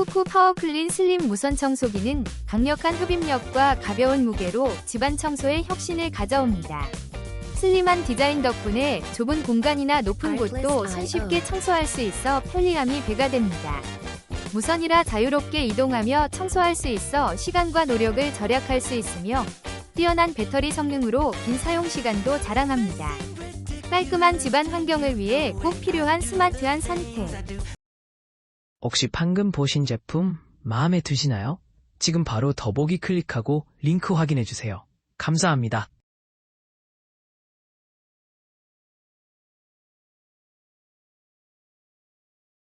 쿠쿠 파워 클린 슬림 무선 청소기는 강력한 흡입력과 가벼운 무게로 집안 청소에 혁신을 가져옵니다. 슬림한 디자인 덕분에 좁은 공간이나 높은 곳도 손쉽게 청소할 수 있어 편리함이 배가 됩니다. 무선이라 자유롭게 이동하며 청소할 수 있어 시간과 노력을 절약할 수 있으며 뛰어난 배터리 성능으로 긴 사용 시간도 자랑합니다. 깔끔한 집안 환경을 위해 꼭 필요한 스마트한 선택. 혹시 방금 보신 제품 마음에 드시나요? 지금 바로 더보기 클릭하고 링크 확인해주세요. 감사합니다.